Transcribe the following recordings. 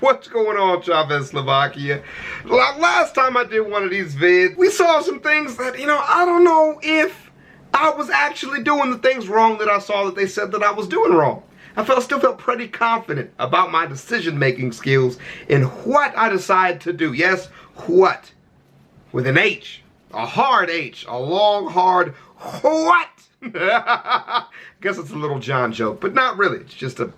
What's going on, ChavezzSlovakia? Last time I did one of these vids, we saw some things that, I don't know if I was actually doing the things wrong that I saw that they said that I was doing wrong. Still felt pretty confident about my decision-making skills in what I decided to do. Yes, what? With an H. A hard H. A long, hard what? I guess it's a little John joke, but not really. It's just a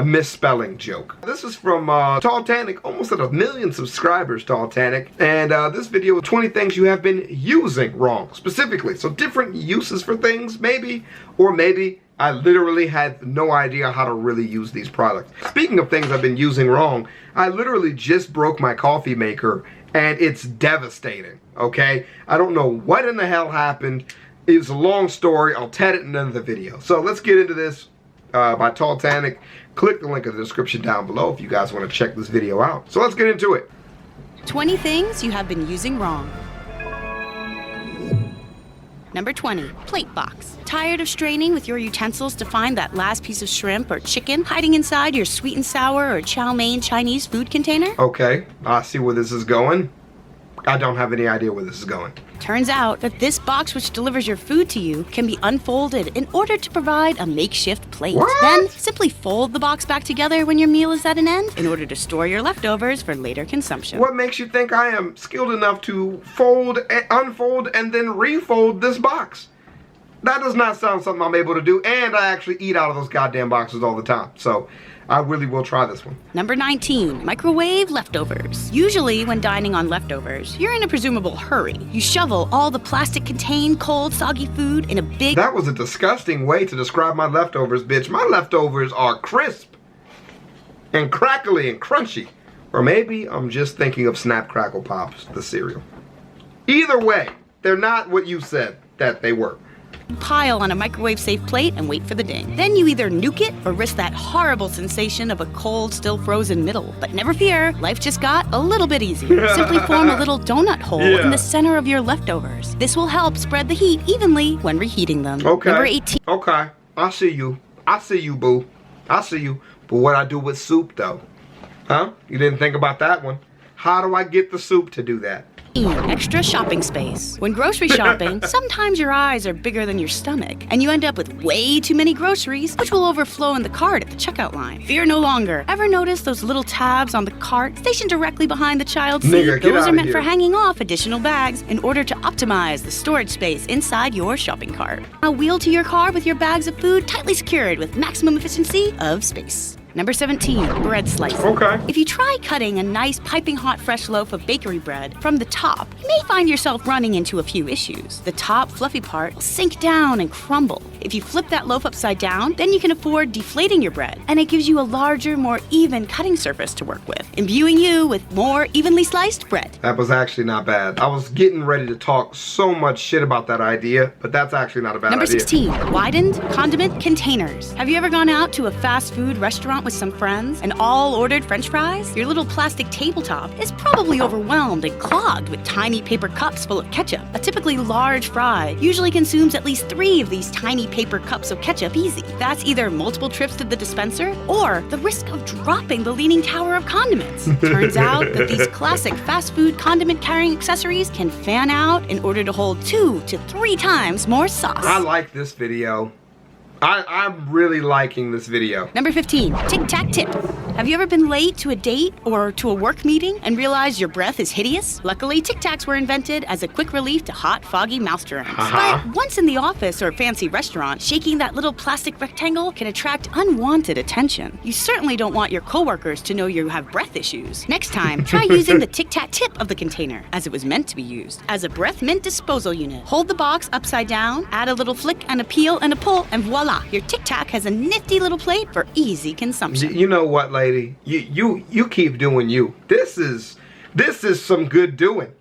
misspelling joke. This is from Talltanic, almost at 1 million subscribers, Talltanic. And this video is 20 things you have been using wrong, specifically. So different uses for things, maybe, or maybe I literally had no idea how to really use these products. Speaking of things I've been using wrong, I literally just broke my coffee maker and it's devastating, okay? I don't know what in the hell happened. It was a long story. I'll tell it in another video. So let's get into this by Talltanic. Click the link in the description down below if you guys want to check this video out. So let's get into it. 20 things you have been using wrong. Number 20, plate box. Tired of straining with your utensils to find that last piece of shrimp or chicken hiding inside your sweet and sour or chow mein Chinese food container? Okay, I see where this is going. I don't have any idea where this is going. Turns out that this box which delivers your food to you can be unfolded in order to provide a makeshift plate. What? Then simply fold the box back together when your meal is at an end in order to store your leftovers for later consumption. What makes you think I am skilled enough to fold, unfold, and then refold this box? That does not sound something I'm able to do, and I actually eat out of those goddamn boxes all the time. So I really will try this one. Number 19, microwave leftovers. Usually when dining on leftovers, you're in a presumable hurry. You shovel all the plastic-contained, cold, soggy food in a big... That was a disgusting way to describe my leftovers, bitch. My leftovers are crisp and crackly and crunchy. Or maybe I'm just thinking of Snap Crackle Pops, the cereal. Either way, they're not what you said that they were. Pile on a microwave-safe plate and wait for the ding. Then you either nuke it or risk that horrible sensation of a cold, still frozen middle. But never fear, life just got a little bit easier. Simply form a little donut hole in the center of your leftovers. This will help spread the heat evenly when reheating them. Okay. Number 18. Okay. I see you. I see you, boo. I see you. But what I do with soup, though? Huh? You didn't think about that one. How do I get the soup to do that? Extra shopping space. When grocery shopping, sometimes your eyes are bigger than your stomach, and you end up with way too many groceries, which will overflow in the cart at the checkout line. Fear no longer. Ever notice those little tabs on the cart stationed directly behind the child's seat? Those are meant for hanging off additional bags in order to optimize the storage space inside your shopping cart. Now wheel to your car with your bags of food tightly secured with maximum efficiency of space. Number 17, bread slices. Okay. If you try cutting a nice piping hot fresh loaf of bakery bread from the top, you may find yourself running into a few issues. The top fluffy part will sink down and crumble. If you flip that loaf upside down, then you can afford deflating your bread, and it gives you a larger, more even cutting surface to work with, imbuing you with more evenly sliced bread. That was actually not bad. I was getting ready to talk so much shit about that idea, but that's actually not a bad idea. Number 16, widened condiment containers. Have you ever gone out to a fast food restaurant with some friends and all ordered French fries? Your little plastic tabletop is probably overwhelmed and clogged with tiny paper cups full of ketchup. A typically large fry usually consumes at least 3 of these tiny paper cups of ketchup easy. That's either multiple trips to the dispenser or the risk of dropping the leaning tower of condiments. Turns out that these classic fast food condiment carrying accessories can fan out in order to hold 2 to 3 times more sauce. I like this video. I'm really liking this video. Number 15, Tic Tac tip. Have you ever been late to a date or to a work meeting and realized your breath is hideous? Luckily, Tic Tacs were invented as a quick relief to hot, foggy mouth germs. But once in the office or a fancy restaurant, shaking that little plastic rectangle can attract unwanted attention. You certainly don't want your coworkers to know you have breath issues. Next time, try using the Tic Tac tip of the container, as it was meant to be used, as a breath mint disposal unit. Hold the box upside down, add a little flick and a peel and a pull, and voila! Your Tic Tac has a nifty little plate for easy consumption. You know what, lady? You keep doing you. This is some good doing.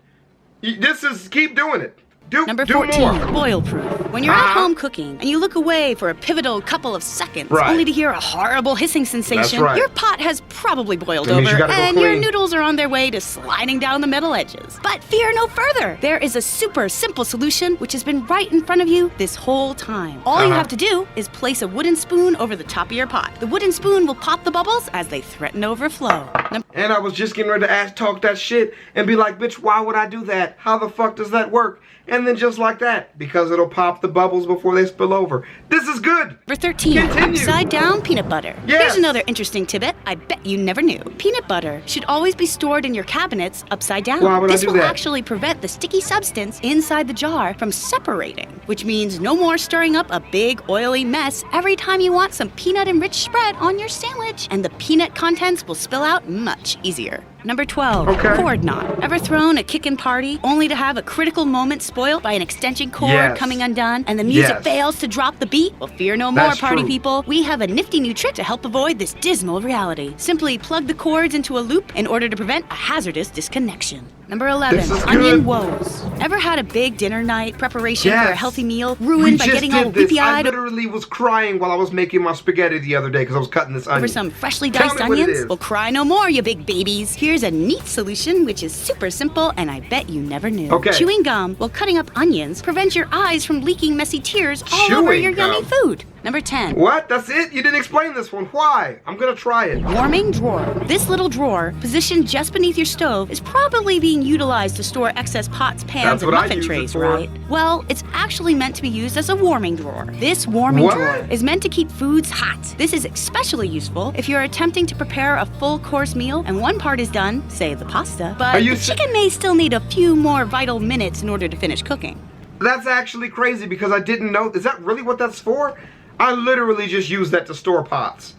Keep doing it. Number do 14, more. boil proof. When you're at home cooking and you look away for a pivotal couple of seconds, only to hear a horrible hissing sensation, your pot has probably boiled over and your noodles are on their way to sliding down the metal edges. But fear no further. There is a super simple solution which has been right in front of you this whole time. All you have to do is place a wooden spoon over the top of your pot. The wooden spoon will pop the bubbles as they threaten to overflow. And I was just getting ready to talk that shit and be like, bitch, why would I do that? How the fuck does that work? And then just like that, because it'll pop the bubbles before they spill over. This is good. Number 13, upside down peanut butter. Here's another interesting tidbit I bet you never knew. Peanut butter should always be stored in your cabinets upside down. Why would I do that? This will actually prevent the sticky substance inside the jar from separating, which means no more stirring up a big oily mess every time you want some peanut-enriched spread on your sandwich. And the peanut contents will spill out much easier. Number 12, cord knot. Ever thrown a kickin' party only to have a critical moment spoiled by an extension cord coming undone and the music fails to drop the beat? Well, fear no more, party people. We have a nifty new trick to help avoid this dismal reality. Simply plug the cords into a loop in order to prevent a hazardous disconnection. Number 11, onion woes. Ever had a big dinner night preparation for a healthy meal ruined by getting all weepy-eyed? I literally was crying while I was making my spaghetti the other day because I was cutting this onion. Over some freshly diced onions? Well, cry no more, you big babies. Here's a neat solution which is super simple and I bet you never knew. Chewing gum while cutting up onions prevents your eyes from leaking messy tears all over your yummy food. Number 10. What? That's it? You didn't explain this one. Why? I'm gonna try it. Warming drawer. This little drawer, positioned just beneath your stove, is probably being utilized to store excess pots, pans, and muffin trays, right? Well, it's actually meant to be used as a warming drawer. This warming drawer is meant to keep foods hot. This is especially useful if you're attempting to prepare a full-course meal and one part is done, say the pasta, but the chicken may still need a few more vital minutes in order to finish cooking. That's actually crazy because I didn't know. Is that really what that's for? I literally just use that to store pots.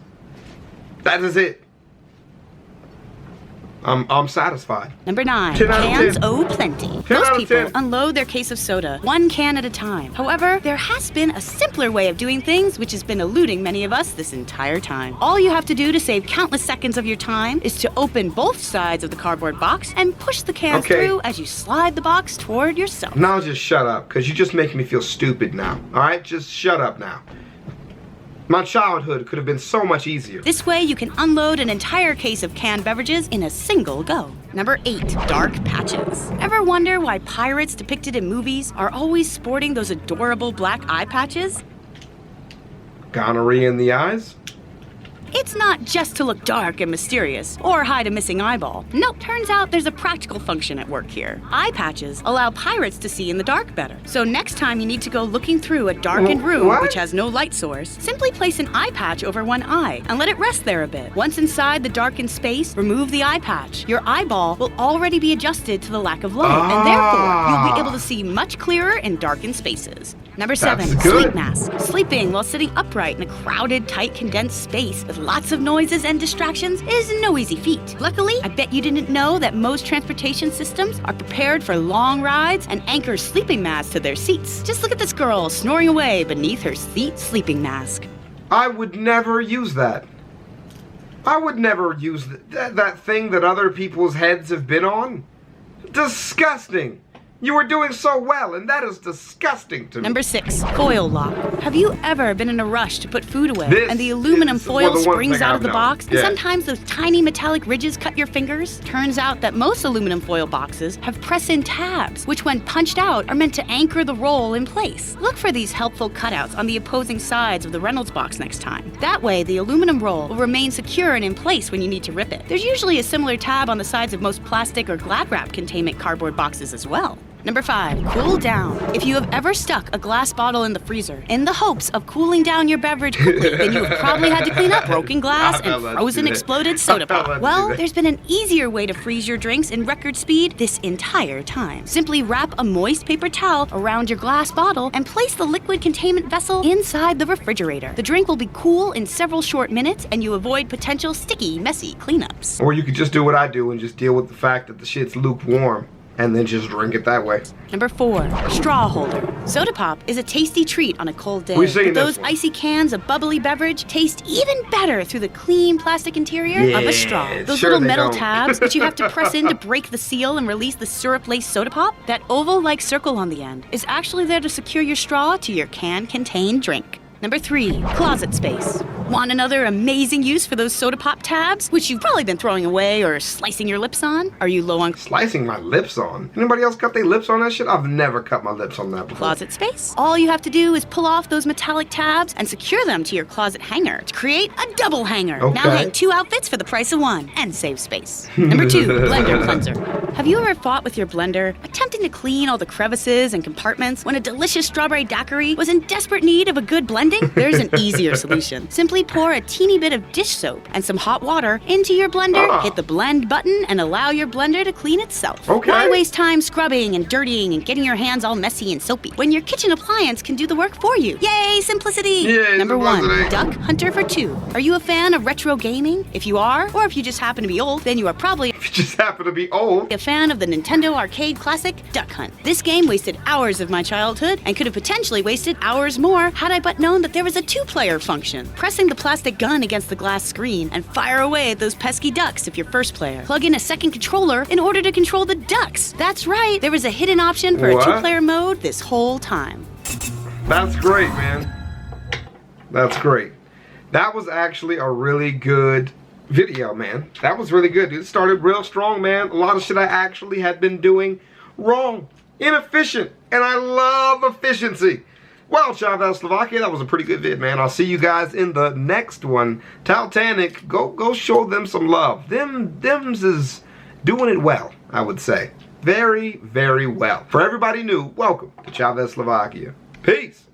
That is it. I'm satisfied. Number 9, cans owe plenty. Most people unload their case of soda, one can at a time. However, there has been a simpler way of doing things which has been eluding many of us this entire time. All you have to do to save countless seconds of your time is to open both sides of the cardboard box and push the cans through as you slide the box toward yourself. Now just shut up, because you just make me feel stupid now. Alright, just shut up now. My childhood could have been so much easier. This way you can unload an entire case of canned beverages in a single go. Number 8, dark patches. Ever wonder why pirates depicted in movies are always sporting those adorable black eye patches? Gonorrhea in the eyes? It's not just to look dark and mysterious or hide a missing eyeball. Nope, turns out there's a practical function at work here. Eye patches allow pirates to see in the dark better. So next time you need to go looking through a darkened room which has no light source, simply place an eye patch over one eye and let it rest there a bit. Once inside the darkened space, remove the eye patch. Your eyeball will already be adjusted to the lack of light, and therefore you'll be able to see much clearer in darkened spaces. Number 7, sleep mask. Sleeping while sitting upright in a crowded, tight, condensed space with lots of noises and distractions is no easy feat. Luckily, I bet you didn't know that most transportation systems are prepared for long rides and anchor sleeping masks to their seats. Just look at this girl snoring away beneath her seat sleeping mask. I would never use that. I would never use that thing that other people's heads have been on. Disgusting. You were doing so well, and that is disgusting to me. Number 6, foil lock. Have you ever been in a rush to put food away and the aluminum foil springs out of the box, and sometimes those tiny metallic ridges cut your fingers? Turns out that most aluminum foil boxes have press-in tabs, which when punched out are meant to anchor the roll in place. Look for these helpful cutouts on the opposing sides of the Reynolds box next time. That way, the aluminum roll will remain secure and in place when you need to rip it. There's usually a similar tab on the sides of most plastic or Glad Wrap containment cardboard boxes as well. Number 5, cool down. If you have ever stuck a glass bottle in the freezer in the hopes of cooling down your beverage quickly, then you have probably had to clean up broken glass and frozen exploded soda pop. Well, there's been an easier way to freeze your drinks in record speed this entire time. Simply wrap a moist paper towel around your glass bottle and place the liquid containment vessel inside the refrigerator. The drink will be cool in several short minutes and you avoid potential sticky, messy cleanups. Or you could just do what I do and just deal with the fact that the shit's lukewarm. and then just drink it that way. Number 4, straw holder. Soda pop is a tasty treat on a cold day. We've seen But those this one. icy cans of bubbly beverage taste even better through the clean plastic interior of a straw. Those sure little they metal don't. tabs which you have to press in to break the seal and release the syrup-laced soda pop, that oval-like circle on the end is actually there to secure your straw to your can-contained drink. Number 3, closet space. Want another amazing use for those soda pop tabs, which you've probably been throwing away or slicing your lips on? Are you low on Slicing my lips on? Anybody else cut their lips on that shit? I've never cut my lips on that before. closet space? All you have to do is pull off those metallic tabs and secure them to your closet hanger to create a double hanger. Okay. Now hang 2 outfits for the price of 1 and save space. Number 2, blender cleanser. Have you ever fought with your blender, attempting to clean all the crevices and compartments when a delicious strawberry daiquiri was in desperate need of a good blending? There's an easier solution. Simply pour a teeny bit of dish soap and some hot water into your blender, hit the blend button, and allow your blender to clean itself. Okay. Why waste time scrubbing and dirtying and getting your hands all messy and soapy when your kitchen appliance can do the work for you? Yay, simplicity! Yay, Number 1, simplicity. Duck Hunter for 2. Are you a fan of retro gaming? If you are, or if you just happen to be old, then you are probably If you just happen to be old. a fan of the Nintendo arcade classic Duck Hunt. This game wasted hours of my childhood and could have potentially wasted hours more had I but known that there was a 2-player function. Pressing the plastic gun against the glass screen and fire away at those pesky ducks if you're first player. Plug in a second controller in order to control the ducks. That's right, there was a hidden option for What? a 2-player mode this whole time. That's great, man. That's great. That was actually a really good video, man. That was really good. It started real strong, man. A lot of shit I actually had been doing wrong, inefficient, and I love efficiency. Well, ChavezzSlovakia, that was a pretty good vid, man. I'll see you guys in the next one. Titanic, go show them some love. Them's is doing it well, I would say. Very, very well. For everybody new, welcome to ChavezzSlovakia. Peace.